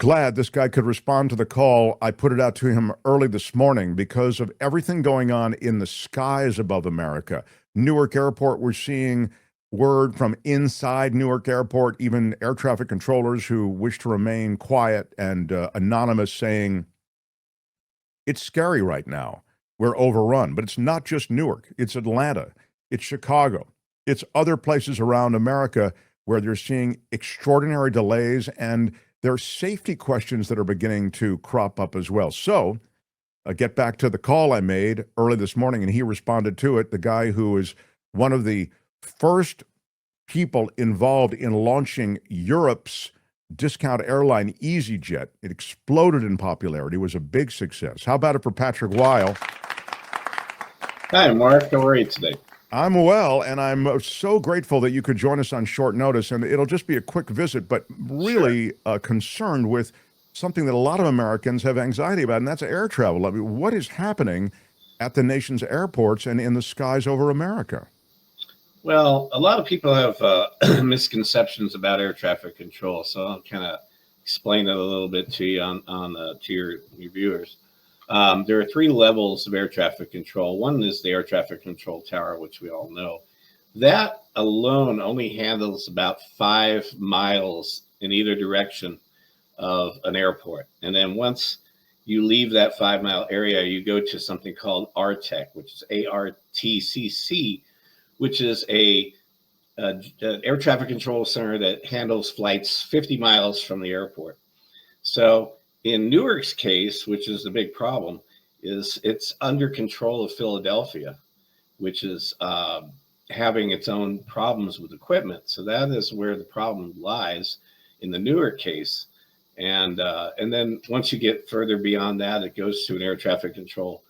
glad this guy could respond to the call. I put it out to him early this morning because of everything going on in the skies above America. Newark Airport, we're seeing word from inside Newark Airport, even air traffic controllers who wish to remain quiet and anonymous, saying it's scary right now. We're overrun. But it's not just Newark, it's Atlanta, it's Chicago, it's other places around America where they're seeing extraordinary delays, and there are safety questions that are beginning to crop up as well. So, get back to the call I made early this morning, and he responded to it. The guy who is one of the first people involved in launching Europe's discount airline, EasyJet. It exploded in popularity, was a big success. How about it for Patrick Weil? Hi, Mark. How are you today? I'm well, and I'm so grateful that you could join us on short notice. And it'll just be a quick visit, but really concerned with something that a lot of Americans have anxiety about, and that's air travel. I mean, what is happening at the nation's airports and in the skies over America? Well, a lot of people have misconceptions about air traffic control, so I'll kind of explain it a little bit to you to your viewers. There are three levels of air traffic control. One is the air traffic control tower, which we all know. That alone only handles about 5 miles in either direction of an airport. And then once you leave that 5-mile area, you go to something called RTEC, which is ARTCC, which is an air traffic control center that handles flights 50 miles from the airport. So in Newark's case, which is the big problem, is it's under control of Philadelphia, which is having its own problems with equipment. So that is where the problem lies in the Newark case. And then once you get further beyond that, it goes to an air traffic control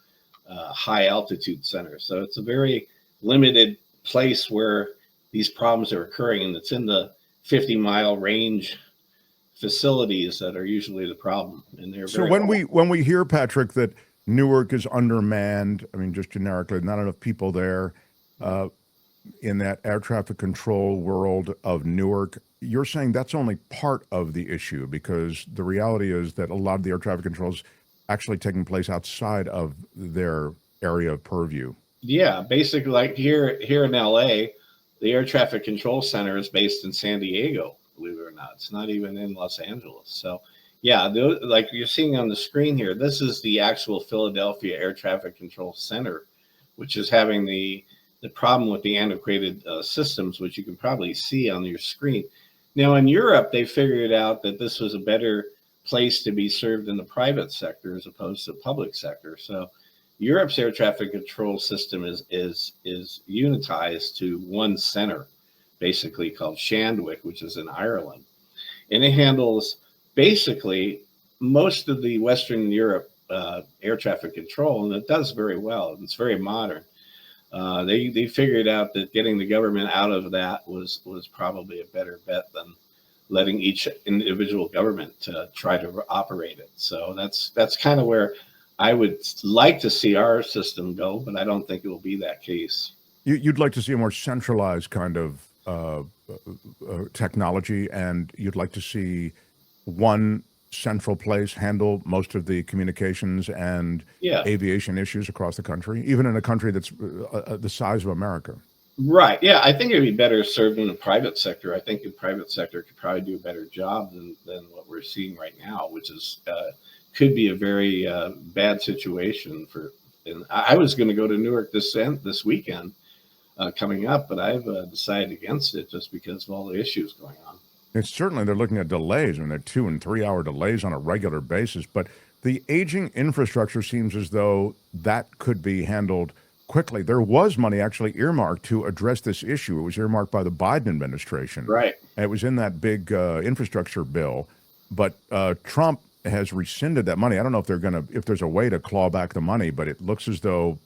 high altitude center. So it's a very limited place where these problems are occurring, and it's in the 50-mile range facilities that are usually the problem. And they're so when we hear, Patrick, that Newark is undermanned, I mean, just generically, not enough people there in that air traffic control world of Newark, you're saying that's only part of the issue, because the reality is that a lot of the air traffic controls actually taking place outside of their area of purview. Yeah, basically, like here in LA, the air traffic control center is based in San Diego, believe it or not. It's not even in Los Angeles. So yeah, like you're seeing on the screen here, this is the actual Philadelphia Air Traffic Control Center, which is having the problem with the antiquated systems, which you can probably see on your screen. Now in Europe, they figured out that this was a better place to be served in the private sector as opposed to the public sector. So Europe's air traffic control system is unitized to one center, basically called Shandwick, which is in Ireland. And it handles basically most of the Western Europe air traffic control, and it does very well. It's very modern. They figured out that getting the government out of that was probably a better bet than letting each individual government try to operate it. So that's kind of where I would like to see our system go, but I don't think it will be that case. You'd like to see a more centralized kind of technology, and you'd like to see one central place handle most of the communications and aviation issues across the country, even in a country that's the size of America. Right. Yeah, I think it'd be better served in the private sector. I think the private sector could probably do a better job than what we're seeing right now, which is could be a very bad situation for. And I was going to go to Newark this weekend coming up, but I've decided against it just because of all the issues going on. It's certainly, they're looking at delays, and they're 2 and 3 hour delays on a regular basis. But the aging infrastructure seems as though that could be handled quickly. There was money actually earmarked to address this issue. It was earmarked by the Biden administration. Right. And it was in that big infrastructure bill. But Trump has rescinded that money. I don't know if there's a way to claw back the money, but it looks as though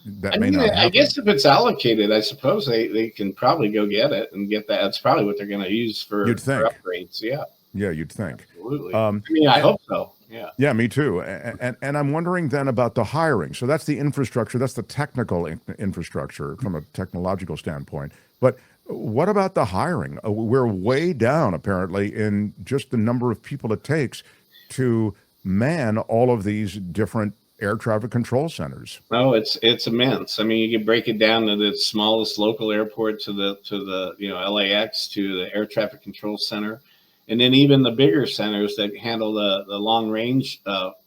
that may not happen. I guess if it's allocated, I suppose they can probably go get it and get that. That's probably what they're going to use for upgrades. Yeah. Yeah, you'd think. Absolutely. I mean, I hope so. Yeah. Yeah, me too. And I'm wondering then about the hiring. So that's the infrastructure. That's the technical infrastructure from a technological standpoint. But what about the hiring? We're way down, apparently, in just the number of people it takes to man all of these different air traffic control centers? Oh, it's immense. I mean, you can break it down to the smallest local airport to the LAX to the air traffic control center, and then even the bigger centers that handle the long range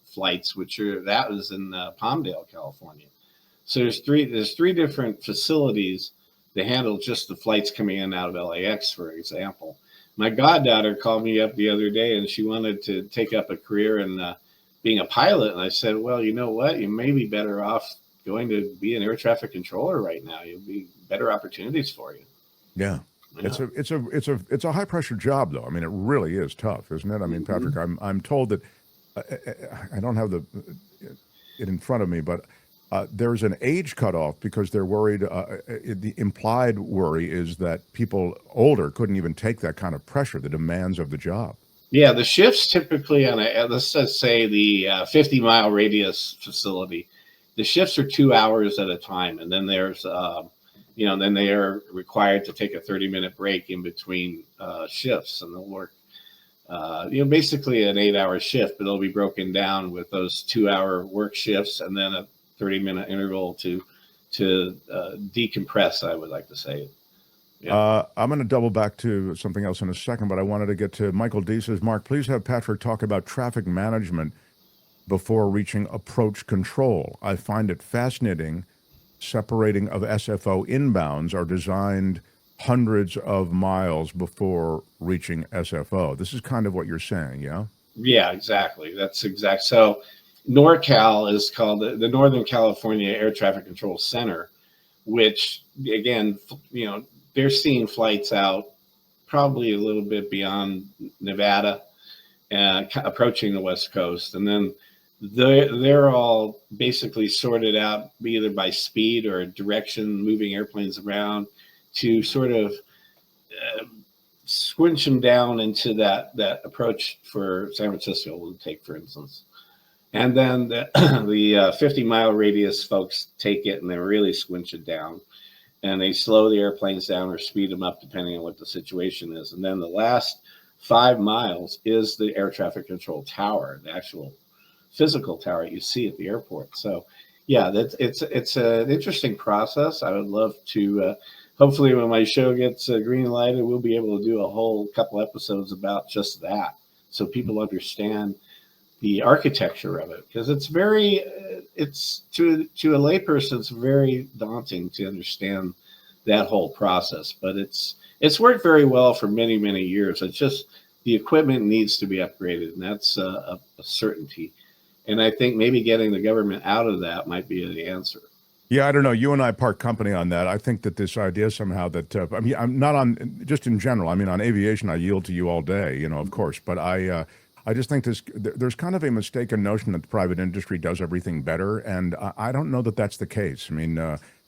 flights, that was in Palmdale, California. So there's three different facilities that handle just the flights coming in and out of LAX, for example. My goddaughter called me up the other day, and she wanted to take up a career in being a pilot. And I said, well, you know what? You may be better off going to be an air traffic controller right now. You'll be better opportunities for you. Yeah. It's a high pressure job, though. I mean, it really is tough, isn't it? I mean, Patrick, I'm told that I don't have it in front of me, but there's an age cutoff because they're worried. The implied worry is that people older couldn't even take that kind of pressure, the demands of the job. Yeah, the shifts typically on let's just say the 50-mile radius facility, the shifts are 2 hours at a time, and then there's then they are required to take a 30-minute break in between shifts, and they'll work basically an 8-hour shift, but it'll be broken down with those 2-hour work shifts and then a 30-minute interval to decompress, I would like to say. Yeah. I'm going to double back to something else in a second, but I wanted to get to Michael D. Says, Mark, please have Patrick talk about traffic management before reaching approach control. I find it fascinating. Separating of SFO inbounds are designed hundreds of miles before reaching SFO. This is kind of what you're saying, yeah? Yeah, exactly. That's exact. So NorCal is called the Northern California Air Traffic Control Center, which, again, they're seeing flights out probably a little bit beyond Nevada and approaching the West Coast. And then they're all basically sorted out either by speed or direction, moving airplanes around to sort of squinch them down into that approach for San Francisco, we'll take, for instance. And then the 50-mile radius folks take it and they really squinch it down. And they slow the airplanes down or speed them up depending on what the situation is. And then the last 5 miles is the air traffic control tower, the actual physical tower you see at the airport. So, yeah, it's an interesting process. I would love to, hopefully when my show gets green lighted, we'll be able to do a whole couple episodes about just that so people understand the architecture of it, because it's to a layperson, it's very daunting to understand that whole process. But it's worked very well for many, many years. It's just the equipment needs to be upgraded, and that's a certainty. And I think maybe getting the government out of that might be the answer. Yeah, I don't know. You and I part company on that. I think that this idea somehow that I mean, I'm not on just in general. I mean, on aviation, I yield to you all day, of course. But I just think there's kind of a mistaken notion that the private industry does everything better, and I don't know that that's the case. I mean,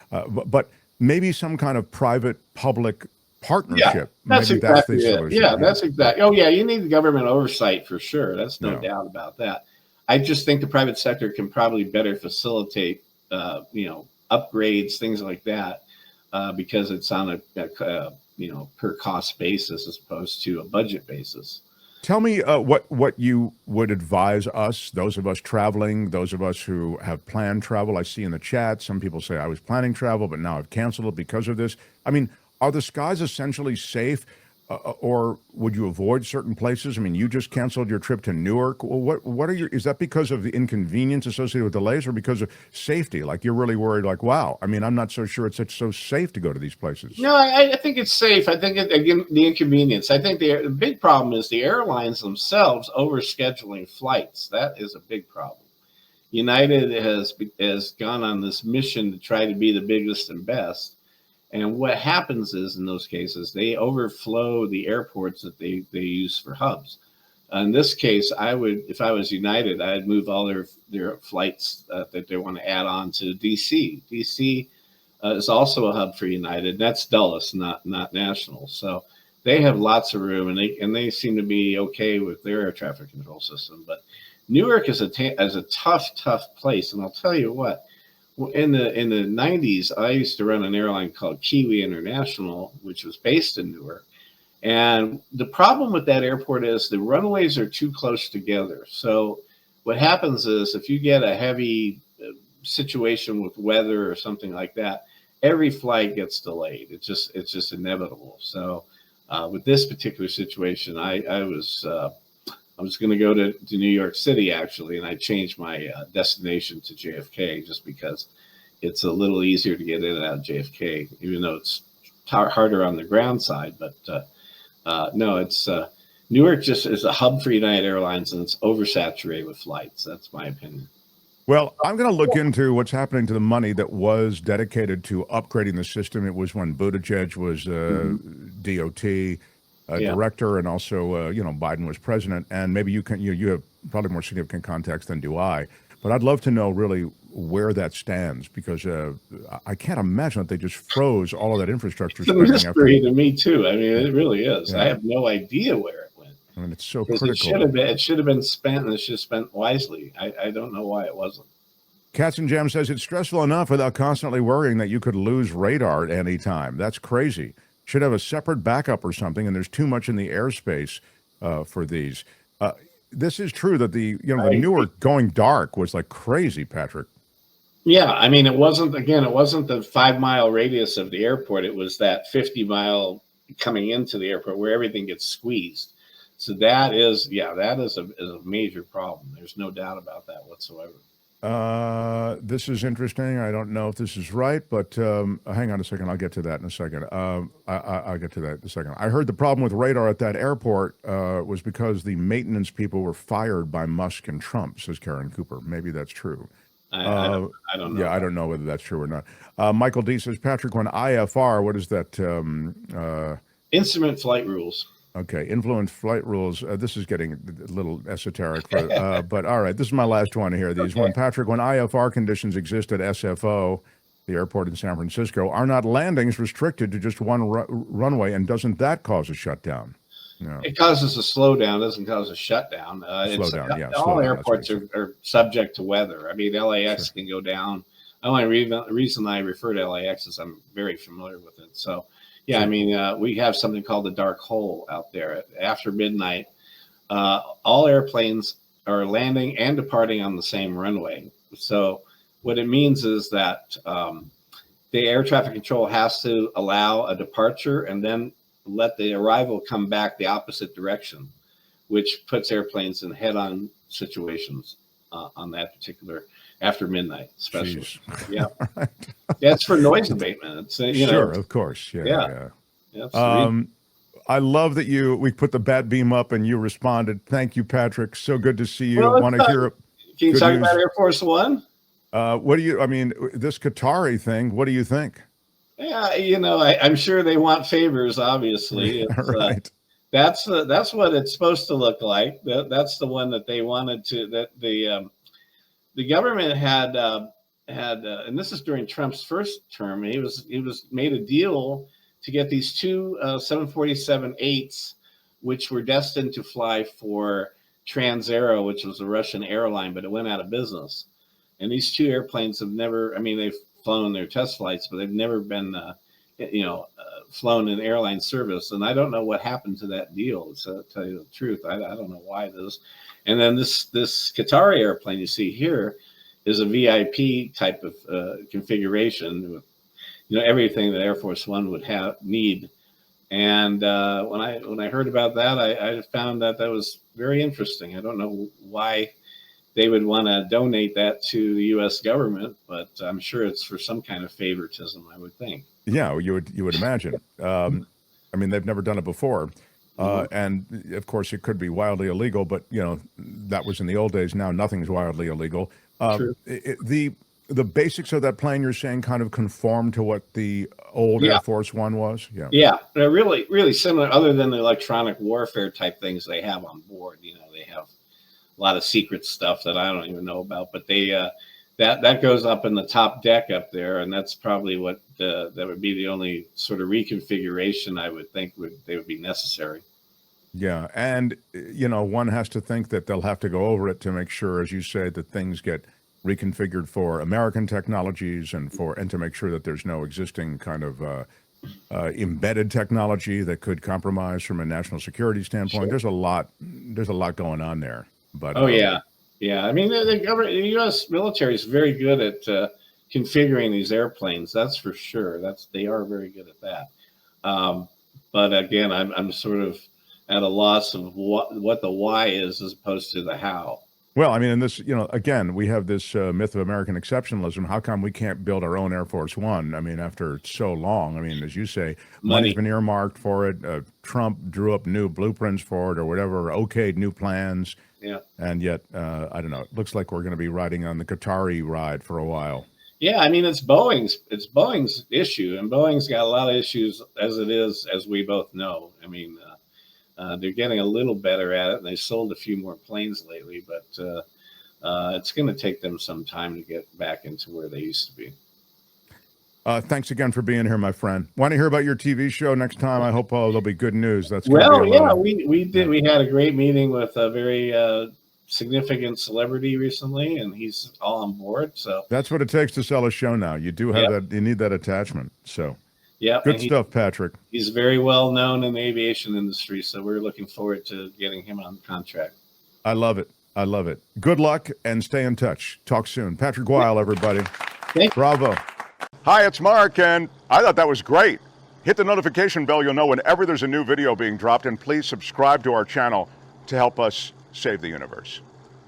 but maybe some kind of private-public partnership. Yeah, that's maybe exactly that's the it. solution. Yeah, that's exactly. Oh, yeah, you need the government oversight for sure. That's no doubt about that. I just think the private sector can probably better facilitate, upgrades, things like that, because it's on a per cost basis as opposed to a budget basis. Tell me what you would advise us, those of us traveling, those of us who have planned travel. I see in the chat, some people say, I was planning travel, but now I've canceled it because of this. I mean, are the skies essentially safe, or would you avoid certain places? I mean, you just canceled your trip to Newark. Well, is that because of the inconvenience associated with delays or because of safety? Like you're really worried, like, wow, I mean, I'm not so sure it's so safe to go to these places. No, I think it's safe. I think, again, the inconvenience. I think the big problem is the airlines themselves overscheduling flights. That is a big problem. United has gone on this mission to try to be the biggest and best. And what happens is, in those cases, they overflow the airports that they use for hubs. In this case, if I was United, I'd move all their flights that they want to add on to DC. DC is also a hub for United. That's Dulles, not National. So they have lots of room, and they seem to be okay with their air traffic control system. But Newark is a tough place, and I'll tell you what. In the 90s, I used to run an airline called Kiwi International, which was based in Newark. And the problem with that airport is the runways are too close together. So what happens is if you get a heavy situation with weather or something like that, every flight gets delayed. It's just inevitable. So with this particular situation, I was going to go to New York City actually, and I changed my destination to JFK just because it's a little easier to get in and out of JFK, even though it's harder on the ground side. But no, it's Newark just is a hub for United Airlines, and it's oversaturated with flights. That's my opinion. Well, I'm going to look into what's happening to the money that was dedicated to upgrading the system. It was when Buttigieg was DOT director, and also Biden was president. And maybe you have probably more significant context than do I. But I'd love to know really where that stands, because I can't imagine that they just froze all of that infrastructure spending. It's a mystery to me too. I mean, it really is. Yeah. I have no idea where it went. I mean, it's so critical. It should have been spent, and it should have spent wisely. I don't know why it wasn't. Cats and Jam says it's stressful enough without constantly worrying that you could lose radar at any time. That's crazy. Should have a separate backup or something, and there's too much in the airspace for these. This is true that the Newark going dark was like crazy, Patrick. Yeah, I mean, it wasn't the 5 mile radius of the airport. It was that 50 mile coming into the airport where everything gets squeezed. So that is a major problem. There's no doubt about that whatsoever. This is interesting. I don't know if this is right, but hang on a second. I'll get to that in a second. I'll get to that in a second. I heard the problem with radar at that airport was because the maintenance people were fired by Musk and Trump, says Karen Cooper. Maybe that's true. I don't know. Yeah, I don't know whether that's true or not. Michael D says, Patrick, when IFR, what is that? Instrument flight rules. Okay, influence flight rules. This is getting a little esoteric, but all right, this is my last one here. These when IFR conditions exist at SFO, the airport in San Francisco, are not landings restricted to just one runway, and doesn't that cause a shutdown? No. It causes a slowdown, doesn't cause a shutdown. All airports are subject to weather. I mean, LAX can go down. The only reason I refer to LAX is I'm very familiar with it. So, yeah, I mean, we have something called the dark hole out there. After midnight, all airplanes are landing and departing on the same runway. So what it means is that the air traffic control has to allow a departure and then let the arrival come back the opposite direction, which puts airplanes in head-on situations on that particular after midnight, especially. Jeez. Yeah, that's for noise abatement. It's sure, of course, yeah. I love that we put the bat beam up and you responded. Thank you, Patrick. So good to see you. Want to hear? Can you talk about Air Force One? What do you? I mean, this Qatari thing. What do you think? Yeah, I'm sure they want favors. Obviously, right. That's what it's supposed to look like. That's the one that they wanted to. That the government had, and this is during Trump's first term. He was made a deal to get these two 747-8s, which were destined to fly for Transaero, which was a Russian airline, but it went out of business. And these two airplanes have never. I mean, they've flown their test flights, but they've never been, flown in airline service. And I don't know what happened to that deal. To tell you the truth, I don't know why this. And then this Qatari airplane you see here is a VIP type of configuration with, everything that Air Force One would need. And when I heard about that, I found that was very interesting. I don't know why they would want to donate that to the U.S. government, but I'm sure it's for some kind of favoritism, I would think. Yeah, you would imagine. I mean, they've never done it before. And of course, it could be wildly illegal, but that was in the old days. Now nothing's wildly illegal. The basics of that plane, you're saying, kind of conform to what the old Air Force One was. Yeah, they're really, really similar. Other than the electronic warfare type things they have on board, they have a lot of secret stuff that I don't even know about. But they that goes up in the top deck up there, and that's probably what that would be the only sort of reconfiguration I would think would be necessary. Yeah, and one has to think that they'll have to go over it to make sure, as you say, that things get reconfigured for American technologies and to make sure that there's no existing kind of embedded technology that could compromise from a national security standpoint. Sure. There's a lot going on there. But Oh yeah, yeah. I mean, the U.S. military is very good at configuring these airplanes. That's for sure. They are very good at that. Um, but again, I'm sort of at a loss of what the why is as opposed to the how. well, I mean, in this, again, we have this myth of American exceptionalism. How come we can't build our own Air Force One? I mean, after so long, I mean, as you say, money's been earmarked for it. Trump drew up new blueprints for it or whatever, okayed new plans. Yeah. And yet, I don't know, it looks like we're going to be riding on the Qatari ride for a while. Yeah, I mean, it's Boeing's issue, and Boeing's got a lot of issues as it is, as we both know. I mean, they're getting a little better at it, and they sold a few more planes lately, but it's going to take them some time to get back into where they used to be. Thanks again for being here, my friend. Want to hear about your TV show next time? I hope there'll be good news. That's well, yeah, we did. We had a great meeting with a very significant celebrity recently, and he's all on board. So that's what it takes to sell a show now. You do have that. You need that attachment. So yeah, good stuff, Patrick. He's very well known in the aviation industry, so we're looking forward to getting him on contract. I love it. I love it. Good luck and stay in touch. Talk soon. Patrick Weil, everybody. Bravo. Hi, it's Mark, and I thought that was great. Hit the notification bell. You'll know whenever there's a new video being dropped, and please subscribe to our channel to help us save the universe.